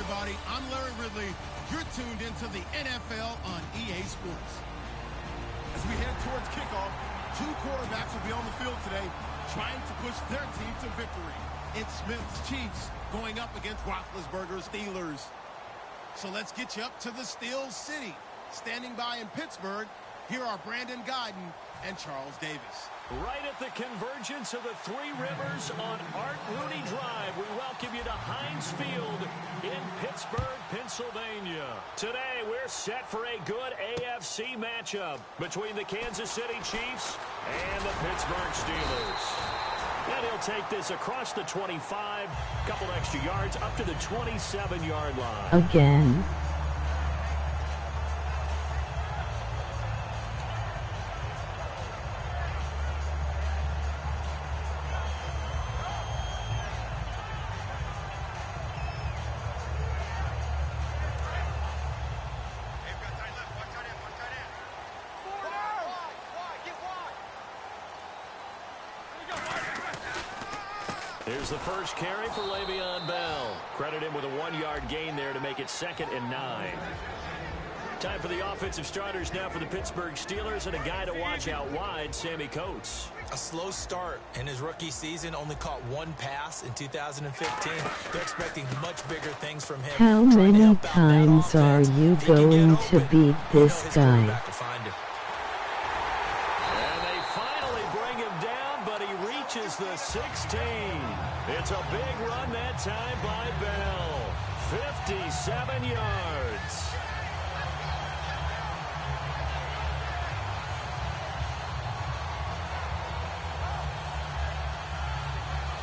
everybody. I'm Larry Ridley. You're tuned into the NFL on EA Sports. As we head towards kickoff, two quarterbacks will be on the field today trying to push their team to victory. It's Smith's Chiefs going up against Roethlisberger's Steelers. So let's get you up to the Steel City. Standing by in Pittsburgh, here are Brandon Guyton and Charles Davis. Right at the convergence of the Three Rivers on Art Rooney Drive, we welcome you to Heinz Field in Pittsburgh, Pennsylvania. Today, we're set for a good AFC matchup between the Kansas City Chiefs and the Pittsburgh Steelers. And he'll take this across the 25, couple extra yards, up to the 27-yard line. Again. Here's the first carry for Le'Veon Bell. Credit him with a 1-yard gain there to make it 2nd and 9. Time for the offensive starters now for the Pittsburgh Steelers, and a guy to watch out wide, Sammy Coates. A slow start in his rookie season, only caught 1 pass in 2015. They're expecting much bigger things from him. How many times are you going to beat this guy? And they finally bring him down, but he reaches the 16. It's a big run that time by Bell. 57 yards.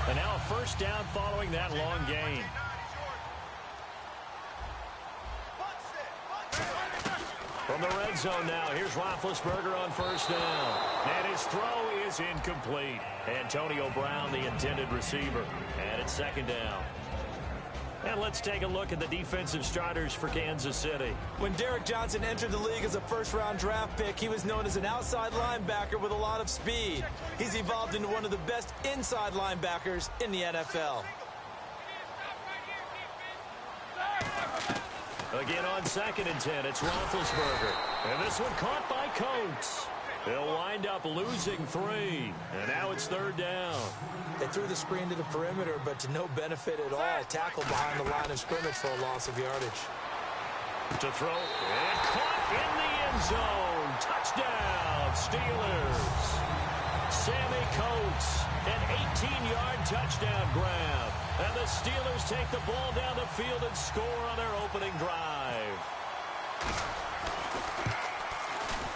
And now a first down following that long gain. From the red zone now, here's Roethlisberger on first down. And his throw is incomplete. Antonio Brown, the intended receiver. And it's 2nd down. And let's take a look at the defensive starters for Kansas City. When Derek Johnson entered the league as a first-round draft pick, he was known as an outside linebacker with a lot of speed. He's evolved into one of the best inside linebackers in the NFL. Again on 2nd and 10, it's Roethlisberger. And this one caught by Coates. They'll wind up losing 3. And now it's 3rd down. They threw the screen to the perimeter, but to no benefit at all. Tackled behind the line of scrimmage for a loss of yardage. To throw, and caught in the end zone. Touchdown, Steelers. Sammy Coates, an 18-yard touchdown grab. And the Steelers take the ball down the field and score on their opening drive.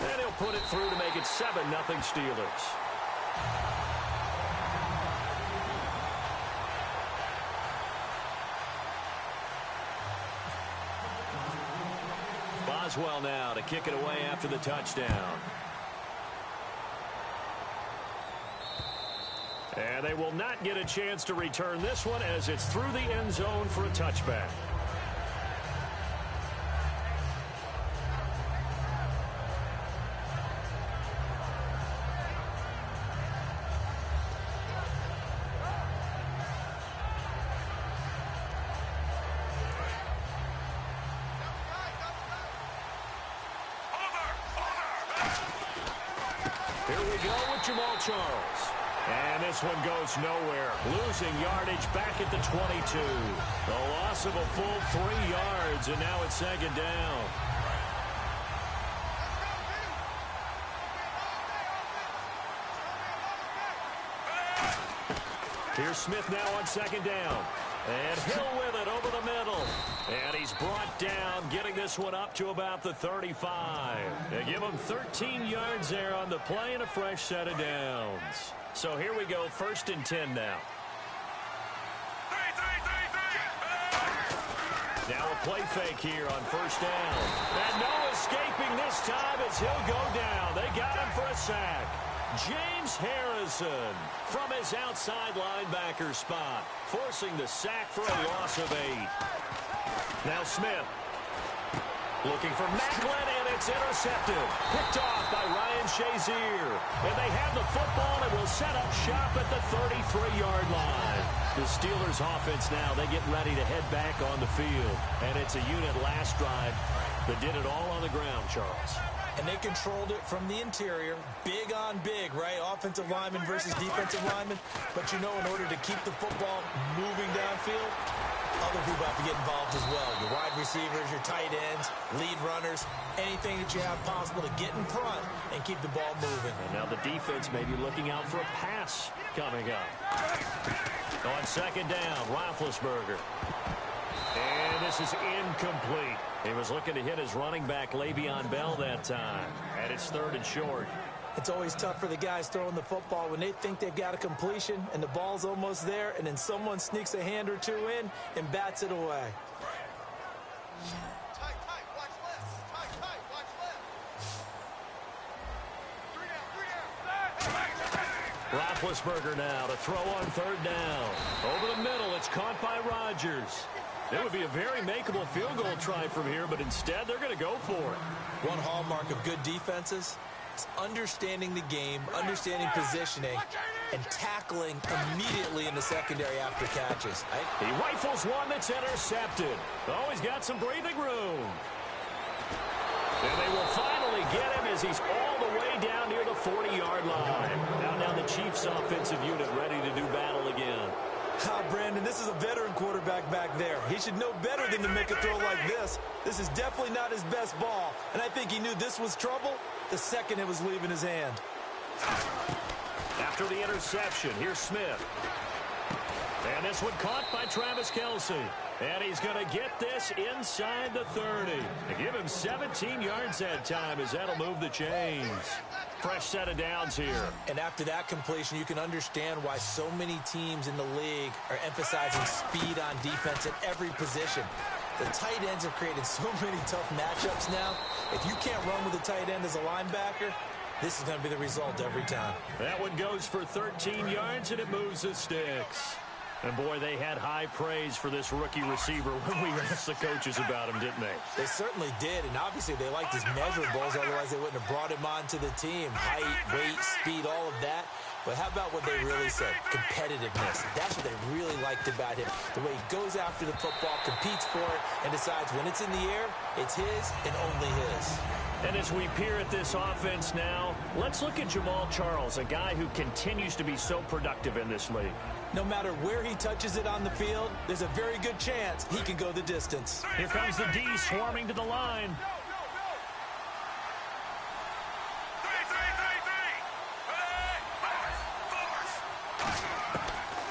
And he'll put it through to make it 7-0 Steelers. Boswell now to kick it away after the touchdown. And they will not get a chance to return this one as it's through the end zone for a touchback. Here we go with Jamal Charles. And this one goes nowhere. Losing yardage back at the 22. The loss of a full 3 yards, and now it's 2nd down. Here's Smith now on 2nd down. And Hill with it over the middle. And he's brought down, getting this one up to about the 35. They give him 13 yards there on the play and a fresh set of downs. So here we go, 1st and 10 now. Now a play fake here on 1st down. And no escaping this time as he'll go down. They got him for a sack. James Harrison from his outside linebacker spot, forcing the sack for a loss of 8. Now Smith. Looking for Macklin, and it's intercepted. Picked off by Ryan Shazier. And they have the football and will set up shop at the 33-yard line. The Steelers offense now, they get ready to head back on the field. And it's a unit last drive that did it all on the ground, Charles. And they controlled it from the interior. Big on big, right? Offensive lineman versus defensive lineman. But you know, in order to keep the football moving downfield, other people have to get involved as well. Your wide receivers, your tight ends, lead runners, anything that you have possible to get in front and keep the ball moving. And now the defense may be looking out for a pass coming up. On second down, Roethlisberger. And this is incomplete. He was looking to hit his running back, Le'Veon Bell, that time. And it's 3rd and short. It's always tough for the guys throwing the football when they think they've got a completion and the ball's almost there, and then someone sneaks a hand or two in and bats it away. Tight, watch left. Tight, watch left. 3 down. Roethlisberger now to throw on 3rd down. Over the middle, it's caught by Rodgers. It would be a very makeable field goal try from here, but instead they're going to go for it. One hallmark of good defenses is understanding the game, understanding positioning, and tackling immediately in the secondary after catches. Right? He rifles one that's intercepted. Oh, he's got some breathing room. And they will finally get him as he's all the way down near the 40-yard line. Now the Chiefs offensive unit ready to do battle again. Brandon, this is a veteran quarterback back there. He should know better than to make a throw like this. This is definitely not his best ball, and I think he knew this was trouble the second it was leaving his hand. After the interception, here's Smith. And this one caught by Travis Kelce. And he's going to get this inside the 30. They give him 17 yards that time as that'll move the chains. Fresh set of downs here. And after that completion, you can understand why so many teams in the league are emphasizing speed on defense at every position. The tight ends have created so many tough matchups now. If you can't run with a tight end as a linebacker, this is going to be the result every time. That one goes for 13 yards, and it moves the sticks. And, boy, they had high praise for this rookie receiver when we asked the coaches about him, didn't they? They certainly did, and obviously they liked his measurables. Otherwise, they wouldn't have brought him onto the team. Height, weight, speed, all of that. But how about what they really said? Competitiveness. That's what they really liked about him. The way he goes after the football, competes for it, and decides when it's in the air, it's his and only his. And as we peer at this offense now, let's look at Jamal Charles, a guy who continues to be so productive in this league. No matter where he touches it on the field, there's a very good chance he can go the distance. Here comes the D swarming to the line.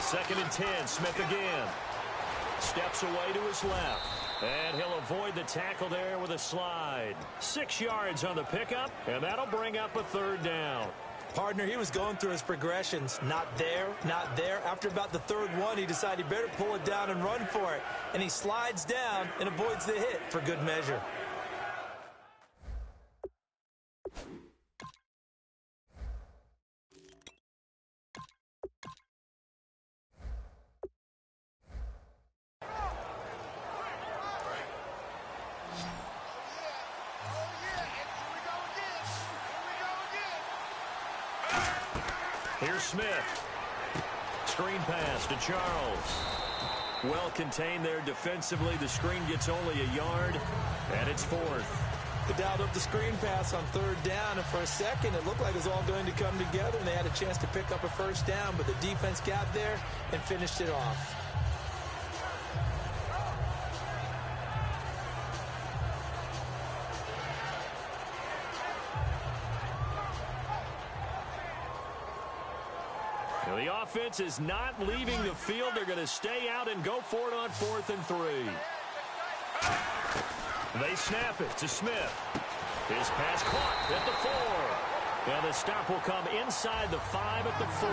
Second and 10, Smith again. Steps away to his left. And he'll avoid the tackle there with a slide. 6 yards on the pickup, and that'll bring up a 3rd down. Partner, he was going through his progressions. Not there, not there. After about the 3rd one, he decided he better pull it down and run for it. And he slides down and avoids the hit for good measure. Here's Smith. Screen pass to Charles. Well contained there defensively. The screen gets only a yard, and it's 4th. They dialed up the screen pass on 3rd down, and for a second it looked like it was all going to come together, and they had a chance to pick up a 1st down, but the defense got there and finished it off. The offense is not leaving the field. They're going to stay out and go for it on 4th and 3. They snap it to Smith. His pass caught at the 4. And the stop will come inside the 5 at the 4.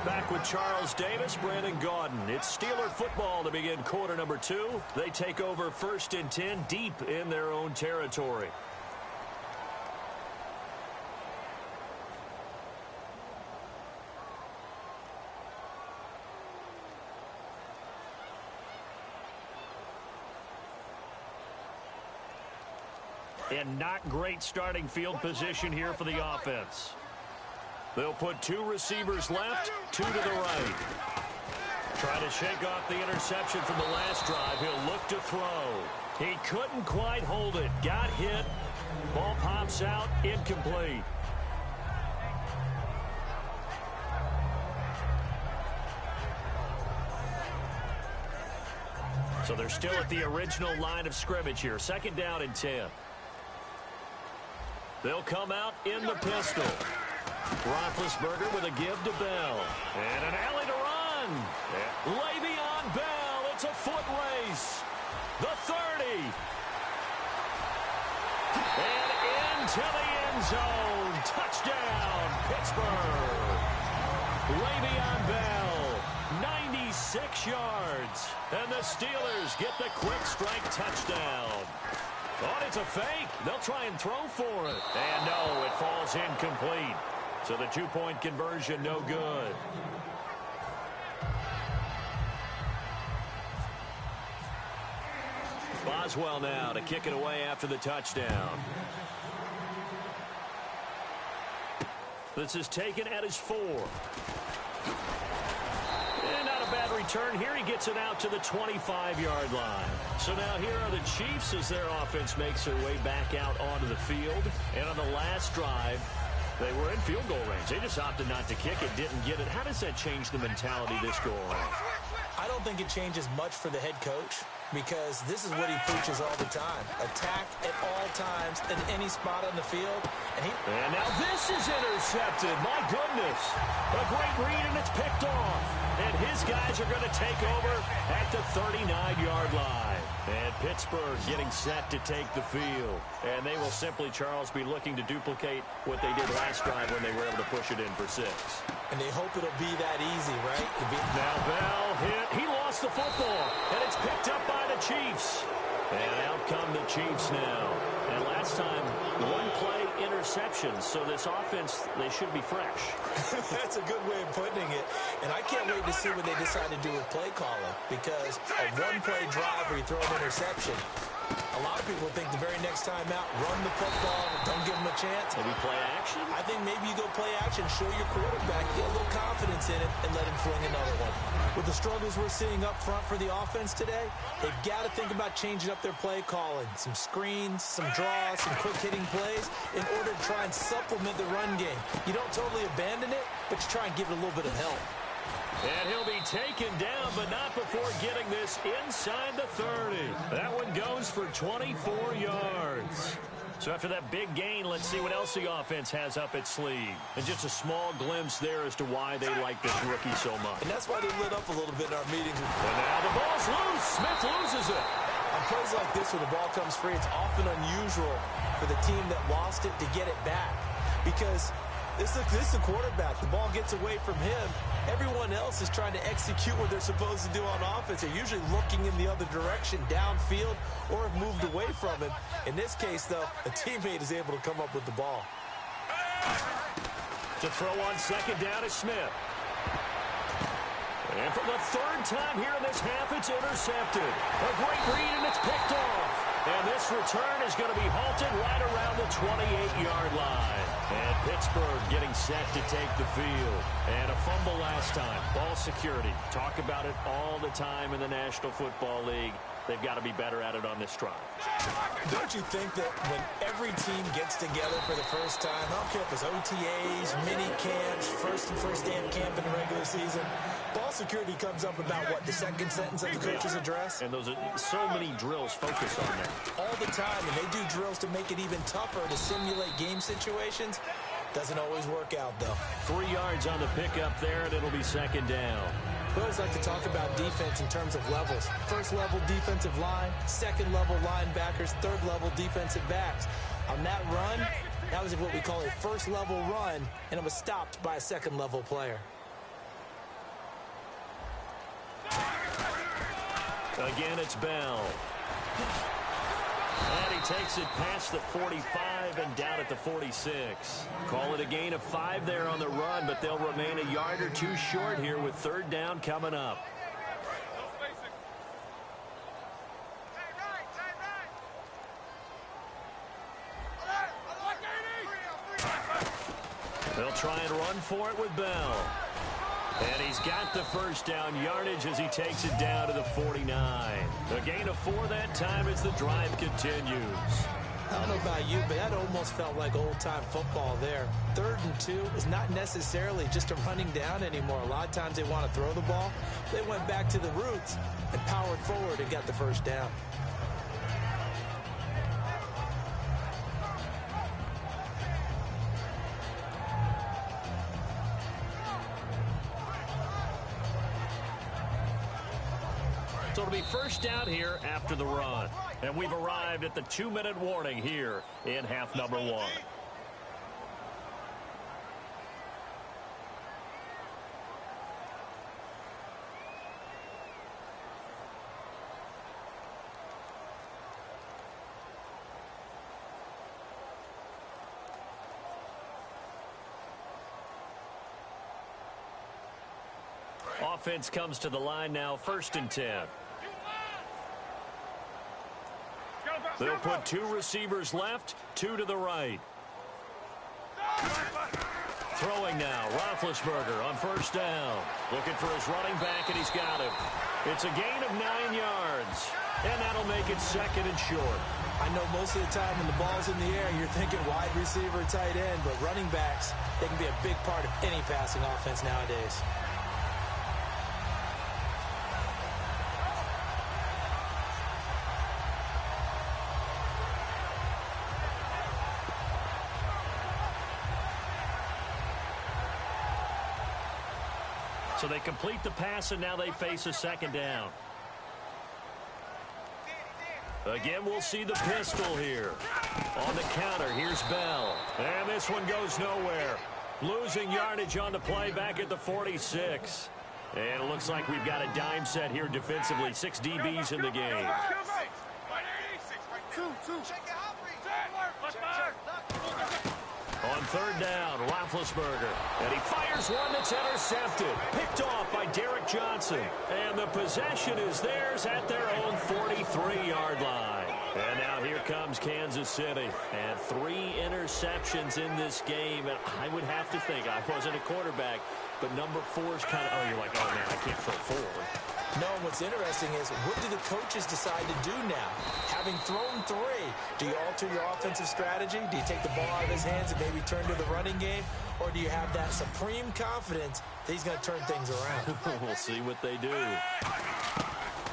Back with Charles Davis, Brandon Gaudin. It's Steeler football to begin quarter number 2. They take over 1st and 10 deep in their own territory. And not great starting field position here for the offense. They'll put 2 receivers left, 2 to the right. Trying to shake off the interception from the last drive. He'll look to throw. He couldn't quite hold it. Got hit. Ball pops out. Incomplete. So they're still at the original line of scrimmage here. 2nd down and 10. They'll come out in the pistol. Roethlisberger with a give to Bell. And an alley to run. Le'Veon Bell. It's a foot race. The 30. And into the end zone. Touchdown, Pittsburgh. Le'Veon Bell, 96 yards. And the Steelers get the quick strike touchdown. Oh, it's a fake. They'll try and throw for it. And no, it falls incomplete. So the 2-point conversion, no good. Boswell now to kick it away after the touchdown. This is taken at his 4. And not a bad return here. He gets it out to the 25-yard line. So now here are the Chiefs as their offense makes their way back out onto the field. And on the last drive, they were in field goal range. They just opted not to kick it, didn't get it. How does that change the mentality this go around? I don't think it changes much for the head coach, because this is what he preaches all the time. Attack at all times in any spot on the field. And now this is intercepted. My goodness. A great read, and it's picked off. And his guys are going to take over at the 39-yard line. And Pittsburgh getting set to take the field. And they will simply, Charles, be looking to duplicate what they did last drive when they were able to push it in for 6. And they hope it'll be that easy, right? Now Bell hit. He lost the football. And it's picked up by the Chiefs. And out come the Chiefs now. And last time, 1-play interceptions. So this offense, they should be fresh. That's a good way of putting it. And I can't wait to see what they decide to do with play calling. Because a 1-play drive where you throw an interception, a lot of people think the very next time out, run the football, don't give them a chance. Maybe play action? I think maybe you go play action, show your quarterback, get a little confidence in it, and let him fling another one. With the struggles we're seeing up front for the offense today, they've got to think about changing up their play calling. Some screens, some draws, some quick-hitting plays in order to try and supplement the run game. You don't totally abandon it, but you try and give it a little bit of help. And he'll be taken down, but not before getting this inside the 30. That one goes for 24 yards. So after that big gain, let's see what else the offense has up its sleeve. And just a small glimpse there as to why they like this rookie so much. And that's why they lit up a little bit in our meetings. And now the ball's loose. Smith loses it. On plays like this where the ball comes free, it's often unusual for the team that lost it to get it back. Because this is a quarterback. The ball gets away from him. Everyone else is trying to execute what they're supposed to do on offense. They're usually looking in the other direction, downfield, or have moved away from him. In this case, though, a teammate is able to come up with the ball. To throw on 2nd down is Smith. And for the 3rd time here in this half, it's intercepted. A great read, and it's picked off. And this return is going to be halted right around the 28-yard line. And Pittsburgh getting set to take the field. And a fumble last time. Ball security. Talk about it all the time in the National Football League. They've got to be better at it on this drive. Don't you think that when every team gets together for the first time, I don't care if it's OTAs, mini camps, first day of camp in the regular season, ball security comes up about, what, the second sentence of the coach's address? And those are so many drills focused on that. All the time, and they do drills to make it even tougher to simulate game situations. Doesn't always work out, though. 3 yards on the pickup there, and it'll be 2nd down. We always like to talk about defense in terms of levels. 1st level defensive line, 2nd level linebackers, 3rd level defensive backs. On that run, that was what we call a 1st level run, and it was stopped by a 2nd level player. Again, it's Bell. And he takes it past the 45 and down at the 46. Call it a gain of 5 there on the run, but they'll remain a yard or 2 short here with 3rd down coming up. They'll try and run for it with Bell. And he's got the first down yardage as he takes it down to the 49. A gain of 4 that time as the drive continues. I don't know about you, but that almost felt like old-time football there. 3rd and 2 is not necessarily just a running down anymore. A lot of times they want to throw the ball. They went back to the roots and powered forward and got the first down. So it'll be first down here after the run. And we've arrived at the 2-minute warning here in half number 1. Offense comes to the line now, 1st and 10. They'll put 2 receivers left, 2 to the right. Throwing now, Roethlisberger on 1st down. Looking for his running back, and he's got him. It's a gain of 9 yards, and that'll make it 2nd and short. I know most of the time when the ball's in the air, you're thinking wide receiver, tight end, but running backs, they can be a big part of any passing offense nowadays. So they complete the pass, and now they face a 2nd down. Again, we'll see the pistol here. On the counter, here's Bell. And this one goes nowhere. Losing yardage on the play back at the 46. And it looks like we've got a dime set here defensively. 6 DBs in the game. On 3rd down, Roethlisberger. And he fires one that's intercepted. Picked off by Derek Johnson. And the possession is theirs at their own 43-yard line. And now here comes Kansas City. And 3 interceptions in this game. And I would have to think, I wasn't a quarterback, but number 4 is kind of, oh, you're like, oh, man, I can't throw 4. No, what's interesting is, what do the coaches decide to do now? Having thrown 3, do you alter your offensive strategy? Do you take the ball out of his hands and maybe turn to the running game? Or do you have that supreme confidence that he's going to turn things around? We'll see what they do.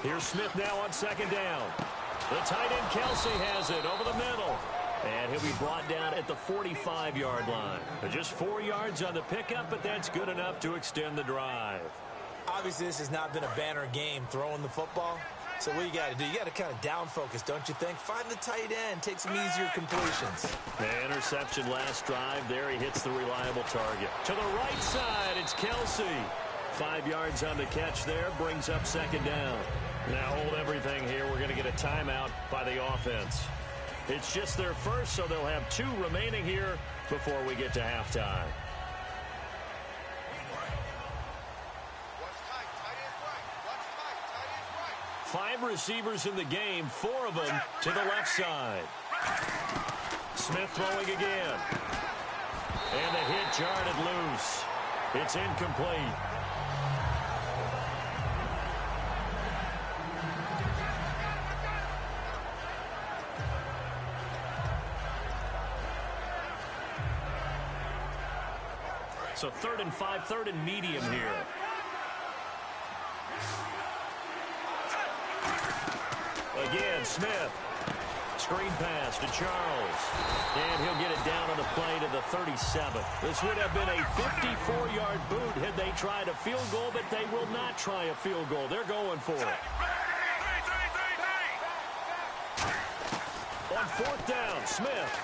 Here's Smith now on 2nd down. The tight end Kelsey has it over the middle. And he'll be brought down at the 45-yard line. Just 4 yards on the pickup, but that's good enough to extend the drive. Obviously, this has not been a banner game throwing the football. So what you got to do, you got to kind of down focus, don't you think? Find the tight end, take some easier completions. The interception last drive. There he hits the reliable target. To the right side, it's Kelsey. 5 yards on the catch there, brings up 2nd down. Now hold everything here. We're going to get a timeout by the offense. It's just their first, so they'll have 2 remaining here before we get to halftime. 5 receivers in the game, 4 of them to the left side. Smith throwing again. And the hit jarred it loose. It's incomplete. So 3rd and 5, 3rd and medium here. Again, Smith. Screen pass to Charles. And he'll get it down on the play to the 37. This would have been a 54-yard boot had they tried a field goal, but they will not try a field goal. They're going for it. On 4th down, Smith.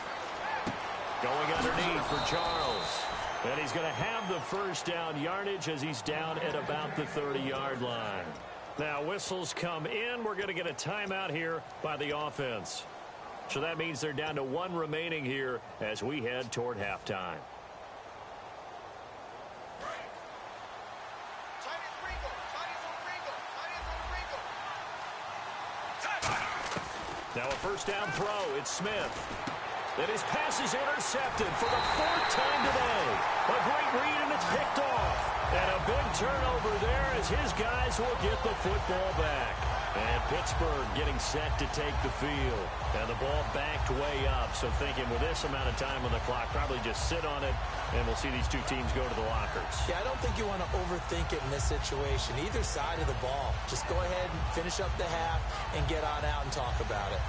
Going underneath for Charles. And he's going to have the first down yardage as he's down at about the 30-yard line. Now, whistles come in. We're going to get a timeout here by the offense. So that means they're down to 1 remaining here as we head toward halftime. Now a first down throw. It's Smith. And his pass is intercepted for the 4th time today. A great read, and it's picked off. And a big turnover there as his guys will get the football back. And Pittsburgh getting set to take the field. And the ball backed way up. So thinking with this amount of time on the clock, probably just sit on it, and we'll see these two teams go to the lockers. Yeah, I don't think you want to overthink it in this situation. Either side of the ball. Just go ahead and finish up the half and get on out and talk about it.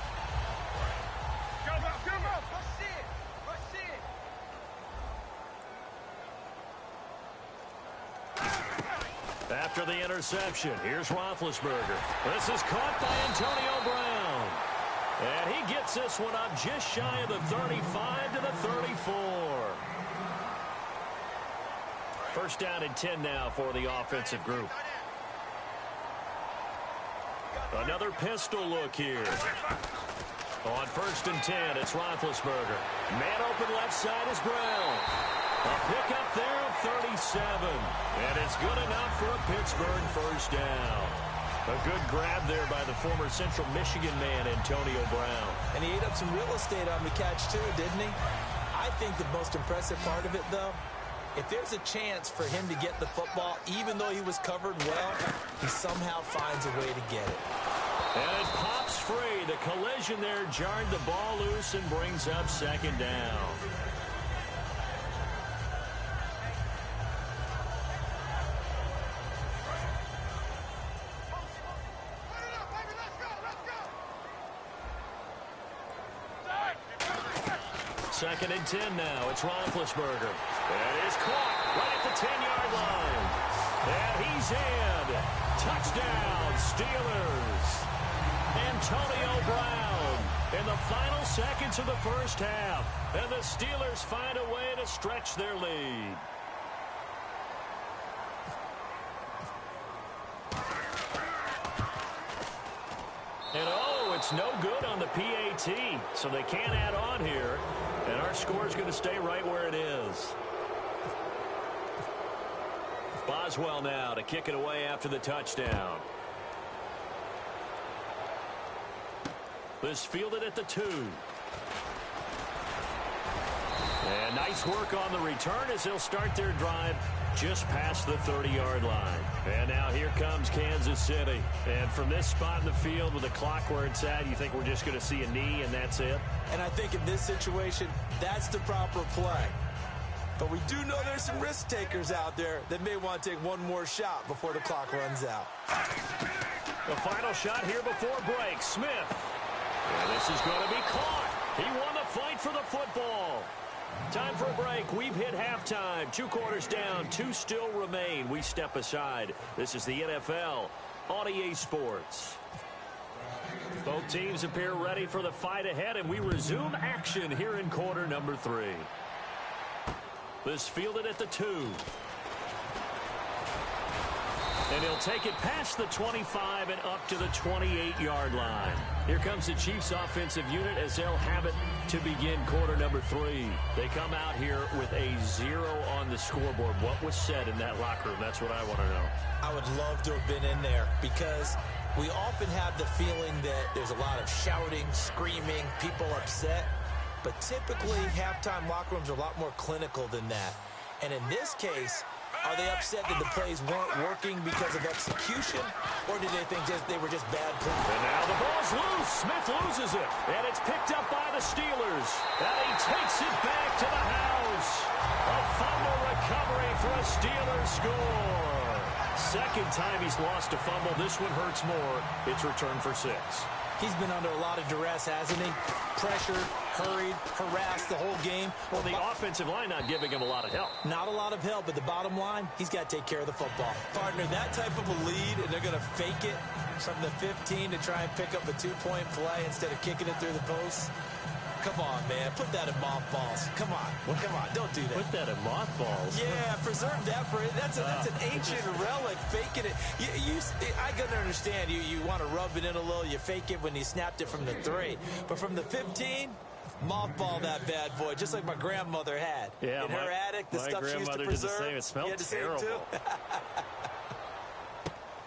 After the interception, here's Roethlisberger. This is caught by Antonio Brown. And he gets this one up just shy of the 35 to the 34. First down and 10 now for the offensive group. Another pistol look here. On 1st and 10, it's Roethlisberger. Man open left side is Brown. A pickup there of 37. And it's good enough for a Pittsburgh first down. A good grab there by the former Central Michigan man, Antonio Brown. And he ate up some real estate on the catch, too, didn't he? I think the most impressive part of it, though, if there's a chance for him to get the football, even though he was covered well, he somehow finds a way to get it. And it pops free. The collision there jarred the ball loose and brings up 2nd down. Second and 10 now. It's Roethlisberger. And it's caught right at the 10-yard line. And he's in. Touchdown, Steelers. Antonio Brown in the final seconds of the first half. And the Steelers find a way to stretch their lead. And it's no good on the PAT, so they can't add on here. And our score is going to stay right where it is. Boswell now to kick it away after the touchdown. This fielded at the 2. And nice work on the return as they'll start their drive just past the 30-yard line. And now here comes Kansas City. And from this spot in the field with the clock where it's at, you think we're just going to see a knee and that's it? And I think in this situation, that's the proper play. But we do know there's some risk takers out there that may want to take one more shot before the clock runs out. The final shot here before break. Smith. And this is going to be caught. He won the fight for the football. Time for a break. We've hit halftime. 2 quarters down. 2 still remain. We step aside. This is the NFL on EA Sports. Both teams appear ready for the fight ahead, and we resume action here in quarter number 3. This fielded at the 2. And he'll take it past the 25 and up to the 28-yard line. Here comes the Chiefs offensive unit as they'll have it to begin quarter number 3. They come out here with a 0 on the scoreboard. What was said in that locker room? That's what I want to know. I would love to have been in there because we often have the feeling that there's a lot of shouting, screaming, people upset. But typically, halftime locker rooms are a lot more clinical than that. And in this case, are they upset that the plays weren't working because of execution, or did they think they were just bad plays? And now the ball's loose. Smith loses it, and it's picked up by the Steelers. And he takes it back to the house. A fumble recovery for a Steelers score. Second time he's lost a fumble. This one hurts more. It's returned for 6. He's been under a lot of duress, hasn't he? Pressured, hurried, harassed the whole game. Well, the offensive line not giving him a lot of help. Not a lot of help, but the bottom line, he's got to take care of the football. Partner, that type of a lead, and they're going to fake it from the 15 to try and pick up a 2-point play instead of kicking it through the post. Come on, man. Put that in mothballs. Come on. Come on. Don't do that. Put that in mothballs? Yeah, preserve that for it. That's an ancient relic. Faking it. I can understand. You want to rub it in a little. You fake it when you snapped it from the 3. But from the 15, mothball that bad boy, just like my grandmother had. Yeah, in her attic, the stuff she used to preserve. Did the same. It smelled terrible.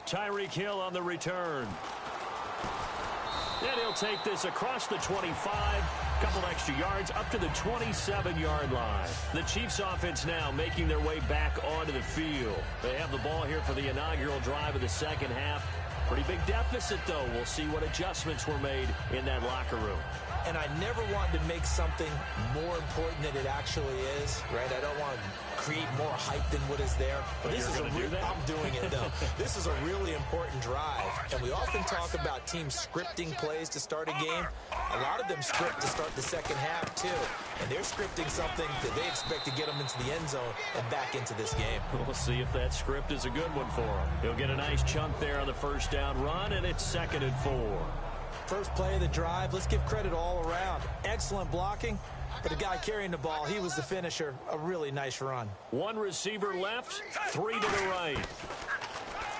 Tyreek Hill on the return. And he'll take this across the 25, couple extra yards up to the 27-yard line. The Chiefs offense now making their way back onto the field. They have the ball here for the inaugural drive of the second half. Pretty big deficit, though. We'll see what adjustments were made in that locker room. And I never wanted to make something more important than it actually is, right? I don't want to create more hype than what is there. But this is I'm doing it, though. This is a really important drive. And we often talk about teams scripting plays to start a game. A lot of them script to start the second half, too. And they're scripting something that they expect to get them into the end zone and back into this game. We'll see if that script is a good one for them. He'll get a nice chunk there on the first down run, and it's 2nd and 4. First play of the drive, let's give credit all around. Excellent blocking, but the guy carrying the ball, he was the finisher. A really nice run. One receiver left, 3 to the right.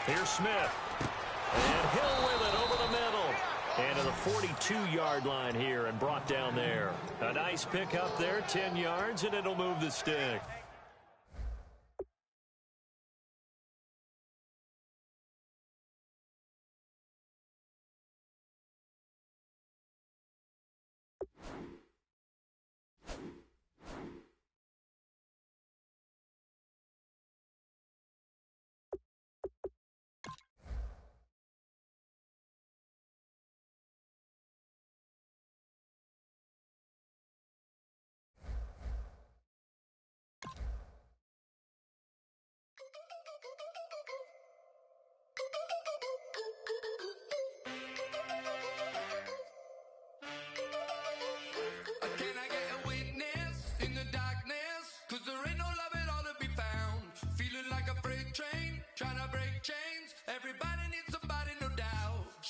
Here's Smith. And Hill with it over the middle. And to the 42-yard line here and brought down there. A nice pick up there, 10 yards, and it'll move the stick.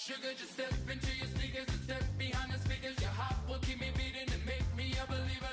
Sugar, just step into your sneakers and step behind the speakers. Your heart will keep me beating and make me a believer.